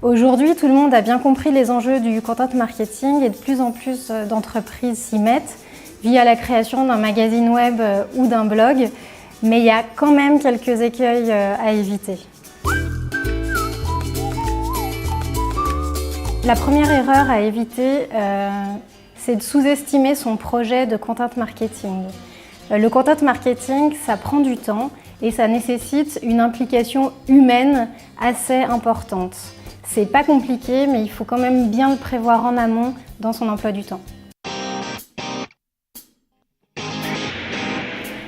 Aujourd'hui, tout le monde a bien compris les enjeux du content marketing et de plus en plus d'entreprises s'y mettent via la création d'un magazine web ou d'un blog, mais il y a quand même quelques écueils à éviter. La première erreur à éviter, c'est de sous-estimer son projet de content marketing. Le content marketing, ça prend du temps et ça nécessite une implication humaine assez importante. C'est pas compliqué, mais il faut quand même bien le prévoir en amont dans son emploi du temps.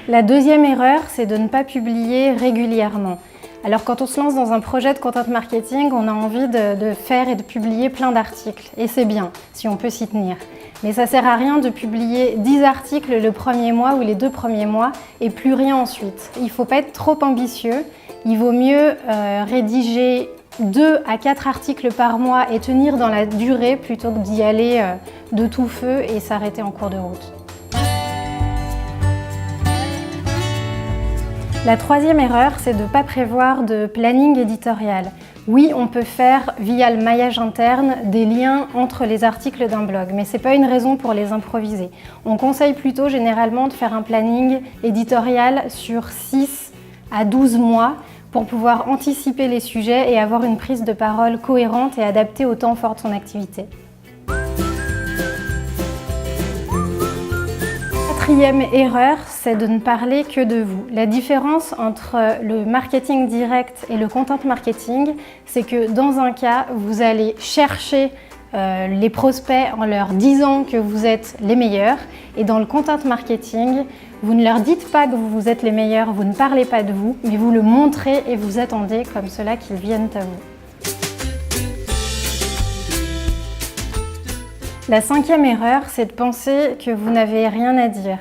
La deuxième erreur, c'est de ne pas publier régulièrement. Alors quand on se lance dans un projet de content marketing, on a envie de faire et de publier plein d'articles. Et c'est bien, si on peut s'y tenir. Mais ça sert à rien de publier 10 articles le premier mois ou les 2 premiers mois et plus rien ensuite. Il ne faut pas être trop ambitieux. Il vaut mieux rédiger 2 à 4 articles par mois et tenir dans la durée plutôt que d'y aller de tout feu et s'arrêter en cours de route. La troisième erreur, c'est de ne pas prévoir de planning éditorial. Oui, on peut faire, via le maillage interne, des liens entre les articles d'un blog, mais ce n'est pas une raison pour les improviser. On conseille plutôt généralement de faire un planning éditorial sur 6 à 12 mois pour pouvoir anticiper les sujets et avoir une prise de parole cohérente et adaptée au temps fort de son activité. Quatrième erreur, c'est de ne parler que de vous. La différence entre le marketing direct et le content marketing, c'est que dans un cas, vous allez chercher les prospects en leur disant que vous êtes les meilleurs, et dans le content marketing, vous ne leur dites pas que vous êtes les meilleurs, vous ne parlez pas de vous, mais vous le montrez et vous attendez comme cela qu'ils viennent à vous. La cinquième erreur, c'est de penser que vous n'avez rien à dire.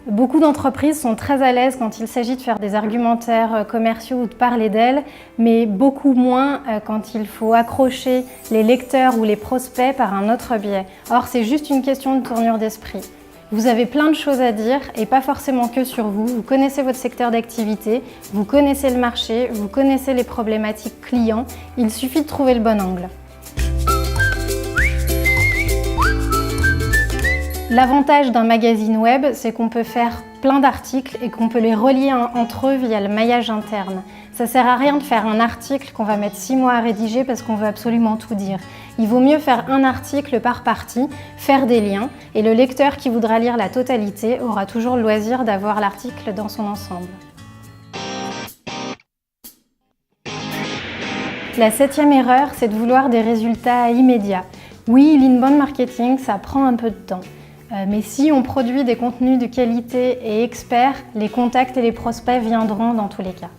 Beaucoup d'entreprises sont très à l'aise quand il s'agit de faire des argumentaires commerciaux ou de parler d'elles, mais beaucoup moins quand il faut accrocher les lecteurs ou les prospects par un autre biais. Or, c'est juste une question de tournure d'esprit. Vous avez plein de choses à dire et pas forcément que sur vous. Vous connaissez votre secteur d'activité, vous connaissez le marché, vous connaissez les problématiques clients. Il suffit de trouver le bon angle. L'avantage d'un magazine web, c'est qu'on peut faire plein d'articles et qu'on peut les relier entre eux via le maillage interne. Ça ne sert à rien de faire un article qu'on va mettre 6 mois à rédiger parce qu'on veut absolument tout dire. Il vaut mieux faire un article par partie, faire des liens, et le lecteur qui voudra lire la totalité aura toujours le loisir d'avoir l'article dans son ensemble. La septième erreur, c'est de vouloir des résultats immédiats. Oui, l'inbound marketing, ça prend un peu de temps. Mais si on produit des contenus de qualité et experts, les contacts et les prospects viendront dans tous les cas.